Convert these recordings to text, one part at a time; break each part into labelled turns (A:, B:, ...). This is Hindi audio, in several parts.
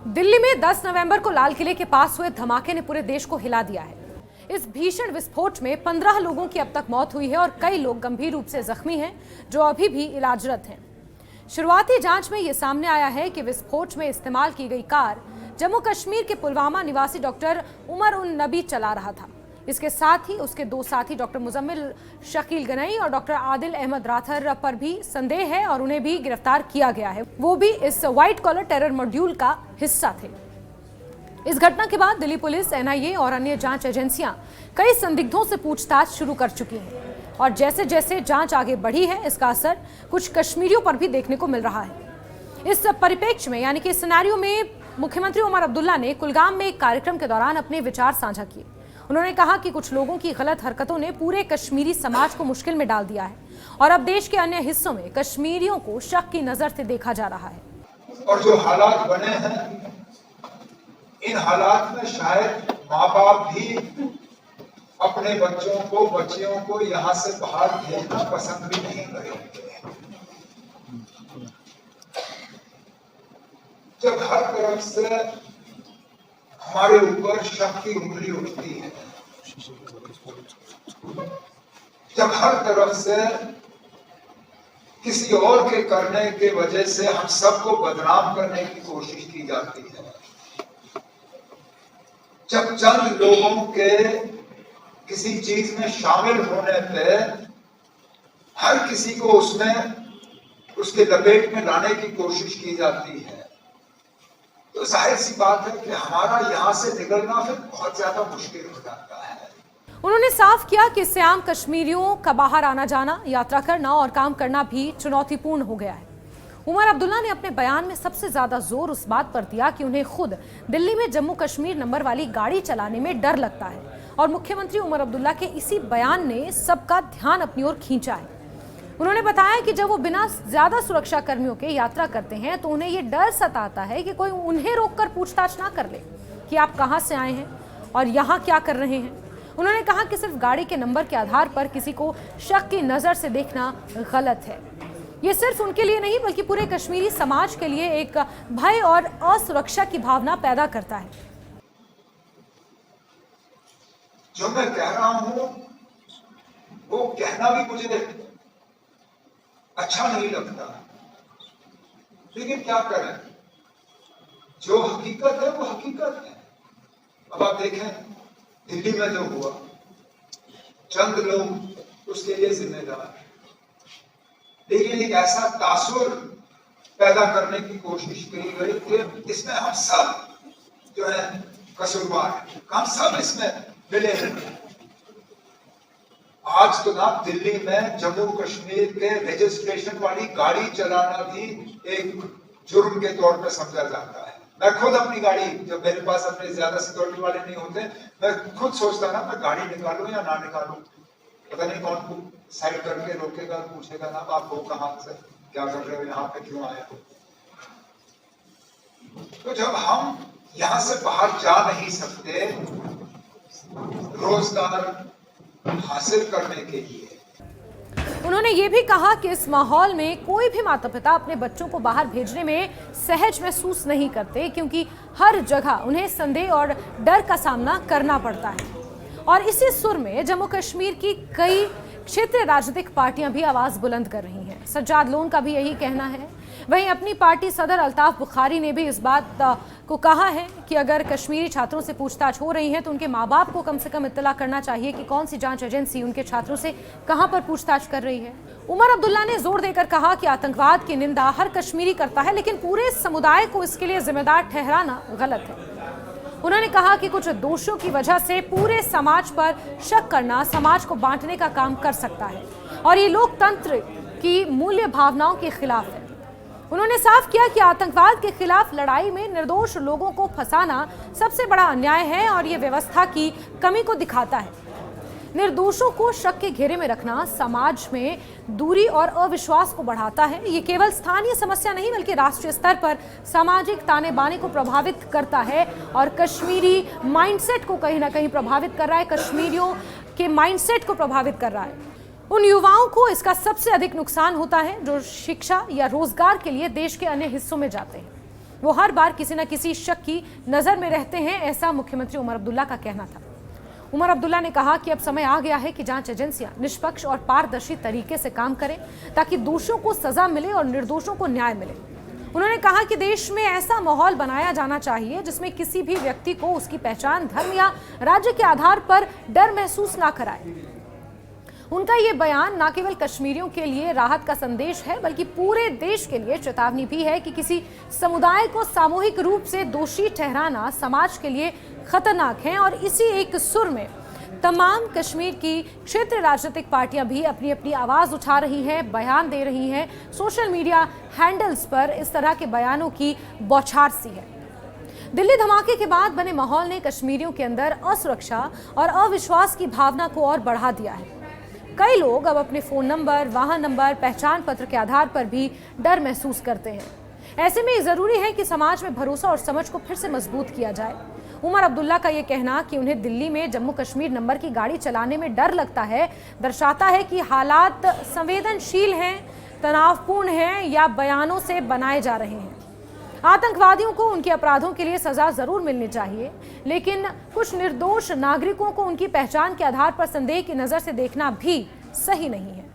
A: दिल्ली में 10 नवंबर को लाल किले के पास हुए धमाके ने पूरे देश को हिला दिया है। इस भीषण विस्फोट में 15 लोगों की अब तक मौत हुई है और कई लोग गंभीर रूप से जख्मी हैं, जो अभी भी इलाजरत हैं। शुरुआती जांच में यह सामने आया है कि विस्फोट में इस्तेमाल की गई कार जम्मू कश्मीर के पुलवामा निवासी डॉक्टर उमर उन नबी चला रहा था। इसके साथ ही उसके दो साथी डॉक्टर मुजम्मिल शकील गनई और डॉक्टर आदिल अहमद राथर पर भी संदेह है और उन्हें भी गिरफ्तार किया गया है। वो भी इस व्हाइट कॉलर टेरर मॉड्यूल का हिस्सा थे। इस घटना के बाद दिल्ली पुलिस, एनआईए और अन्य जांच एजेंसियां कई संदिग्धों से पूछताछ शुरू कर चुकी हैं और जैसे जैसे जांच आगे बढ़ी है, इसका असर कुछ कश्मीरियों पर भी देखने को मिल रहा है। इस परिप्रेक्ष्य में यानी कि सिनेरियो में मुख्यमंत्री उमर अब्दुल्ला ने कुलगाम में एक कार्यक्रम के दौरान अपने विचार साझा किए। उन्होंने कहा कि कुछ लोगों की गलत हरकतों ने पूरे कश्मीरी समाज को मुश्किल में डाल दिया है और अब देश के अन्य हिस्सों में कश्मीरियों को शक की नजर से देखा जा रहा है।
B: और जो हालात बने हैं, इन हालात में शायद माँ बाप भी अपने बच्चियों को यहाँ से बाहर भेजना पसंद भी नहीं करेंगे। जब हर तरफ से हमारे ऊपर शक की उंगली उठती है, जब हर तरफ से किसी और के करने के वजह से हम सबको बदनाम करने की कोशिश की जाती है, जब चंद लोगों के किसी चीज में शामिल होने पे हर किसी को उसमें उसके लपेट में लाने की कोशिश की जाती है, तो जाहिर सी बात है कि हमारा यहाँ से निकलना फिर बहुत ज्यादा मुश्किल हो जाता है।
A: उन्होंने साफ किया कि इससे आम कश्मीरियों का बाहर आना जाना, यात्रा करना और काम करना भी चुनौतीपूर्ण हो गया है। उमर अब्दुल्ला ने अपने बयान में सबसे ज्यादा जोर उस बात पर दिया कि उन्हें खुद दिल्ली में जम्मू कश्मीर नंबर वाली गाड़ी चलाने में डर लगता है और मुख्यमंत्री उमर अब्दुल्ला के इसी बयान ने सबका ध्यान अपनी ओर खींचा है। उन्होंने बताया कि जब वो बिना ज्यादा सुरक्षा कर्मियों के यात्रा करते हैं तो उन्हें ये डर सताता है कि कोई उन्हें रोककर पूछताछ ना कर ले कि आप कहां से आए हैं और यहाँ क्या कर रहे हैं। उन्होंने कहा कि सिर्फ गाड़ी के नंबर के आधार पर किसी को शक की नजर से देखना गलत है। ये सिर्फ उनके लिए नहीं बल्कि पूरे कश्मीरी समाज के लिए एक भय और असुरक्षा की भावना पैदा करता है।
B: जो मैं कह रहा हूं वो कहना भी मुझे अच्छा नहीं लगता, लेकिन क्या करें, जो हकीकत है वो हकीकत है। अब आप देखें दिल्ली में जो हुआ, चंद लोग उसके लिए जिम्मेदार, लेकिन एक ऐसा तासुर पैदा करने की कोशिश की गई कि इसमें हम सब जो है कसूरवार हैं, हम सब इसमें मिले हैं। आज तो ना दिल्ली में जम्मू कश्मीर के रजिस्ट्रेशन वाली गाड़ी चलाना भी एक जुर्म के तौर पर समझा जाता है। मैं खुद अपनी गाड़ी, जब मेरे पास अपने ज्यादा सिक्योरिटी वाले नहीं होते, मैं खुद सोचता ना मैं गाड़ी निकालूं या ना निकालूं, पता नहीं कौन साइड करके रोकेगा, पूछेगा ना आप हो कहां से, क्या कर रहे हो, यहाँ पे क्यों आए हो। तो जब हम यहाँ से बाहर जा नहीं सकते रोजगार हासिल करने के लिए,
A: उन्होंने ये भी कहा कि इस माहौल में कोई भी माता पिता अपने बच्चों को बाहर भेजने में सहज महसूस नहीं करते, क्योंकि हर जगह उन्हें संदेह और डर का सामना करना पड़ता है। और इसी सुर में जम्मू कश्मीर की कई क्षेत्रीय राजनीतिक पार्टियां भी आवाज बुलंद कर रही हैं। सज्जाद लोन का भी यही कहना है। वहीं अपनी पार्टी सदर अल्ताफ बुखारी ने भी इस बात को कहा है कि अगर कश्मीरी छात्रों से पूछताछ हो रही है तो उनके माँ बाप को कम से कम इत्तला करना चाहिए कि कौन सी जांच एजेंसी उनके छात्रों से कहां पर पूछताछ कर रही है। उमर अब्दुल्ला ने जोर देकर कहा कि आतंकवाद की निंदा हर कश्मीरी करता है, लेकिन पूरे समुदाय को इसके लिए जिम्मेदार ठहराना गलत है। उन्होंने कहा कि कुछ दोषों की वजह से पूरे समाज पर शक करना समाज को बांटने का काम कर सकता है और ये लोकतंत्र की मूल्य भावनाओं के खिलाफ है। उन्होंने साफ किया कि आतंकवाद के खिलाफ लड़ाई में निर्दोष लोगों को फंसाना सबसे बड़ा अन्याय है और ये व्यवस्था की कमी को दिखाता है। निर्दोषों को शक के घेरे में रखना समाज में दूरी और अविश्वास को बढ़ाता है। ये केवल स्थानीय समस्या नहीं बल्कि राष्ट्रीय स्तर पर सामाजिक ताने बाने को प्रभावित करता है और कश्मीरी माइंडसेट को कहीं ना कहीं प्रभावित कर रहा है, कश्मीरियों के माइंडसेट को प्रभावित कर रहा है। उन युवाओं को इसका सबसे अधिक नुकसान होता है जो शिक्षा या रोजगार के लिए देश के अन्य हिस्सों में जाते हैं। वो हर बार किसी न किसी शक की नजर में रहते हैं, ऐसा मुख्यमंत्री उमर अब्दुल्ला का कहना था। उमर अब्दुल्ला ने कहा कि अब समय आ गया है कि जांच एजेंसियां निष्पक्ष और पारदर्शी तरीके से काम करें ताकि दोषियों को सजा मिले और निर्दोषों को न्याय मिले। उन्होंने कहा कि देश में ऐसा माहौल बनाया जाना चाहिए जिसमें किसी भी व्यक्ति को उसकी पहचान, धर्म या राज्य के आधार पर डर महसूस ना कराए। उनका ये बयान न केवल कश्मीरियों के लिए राहत का संदेश है बल्कि पूरे देश के लिए चेतावनी भी है कि किसी समुदाय को सामूहिक रूप से दोषी ठहराना समाज के लिए खतरनाक है। और इसी एक सुर में तमाम कश्मीर की क्षेत्रीय राजनीतिक पार्टियां भी अपनी अपनी आवाज उठा रही हैं, बयान दे रही हैं। सोशल मीडिया हैंडल्स पर इस तरह के बयानों की बौछार सी है। दिल्ली धमाके के बाद बने माहौल ने कश्मीरियों के अंदर असुरक्षा और अविश्वास की भावना को और बढ़ा दिया है। कई लोग अब अपने फोन नंबर, वाहन नंबर, पहचान पत्र के आधार पर भी डर महसूस करते हैं। ऐसे में जरूरी है कि समाज में भरोसा और समझ को फिर से मजबूत किया जाए। उमर अब्दुल्ला का यह कहना कि उन्हें दिल्ली में जम्मू कश्मीर नंबर की गाड़ी चलाने में डर लगता है, दर्शाता है कि हालात संवेदनशील हैं, तनावपूर्ण हैं या बयानों से बनाए जा रहे हैं। आतंकवादियों को उनके अपराधों के लिए सजा जरूर मिलनी चाहिए, लेकिन कुछ निर्दोष नागरिकों को उनकी पहचान के आधार पर संदेह की नजर से देखना भी सही नहीं है।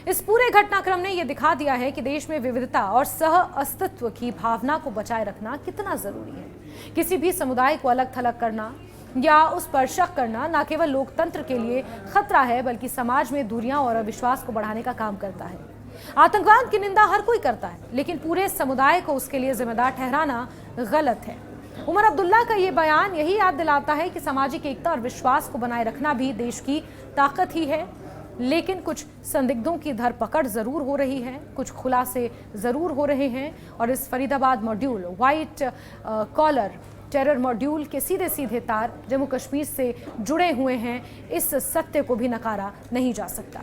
A: इस पूरे घटनाक्रम ने यह दिखा दिया है कि देश में विविधता और सह अस्तित्व की भावना को बचाए रखना कितना जरूरी है। किसी भी समुदाय को अलग थलग करना या उस पर शक करना न केवल लोकतंत्र के लिए खतरा है बल्कि समाज में दूरियां और अविश्वास को बढ़ाने का काम करता है। आतंकवाद की निंदा हर कोई करता है, लेकिन पूरे समुदाय को उसके लिए जिम्मेदार ठहराना गलत है। उमर अब्दुल्ला का ये बयान यही याद दिलाता है कि सामाजिक एकता और विश्वास को बनाए रखना भी देश की ताकत ही है। लेकिन कुछ संदिग्धों की धरपकड़ जरूर हो रही है, कुछ खुलासे जरूर हो रहे हैं और इस Faridabad module, white collar terror module के सीधे सीधे तार जम्मू कश्मीर से जुड़े हुए हैं। इस सत्य को भी नकारा नहीं जा सकता।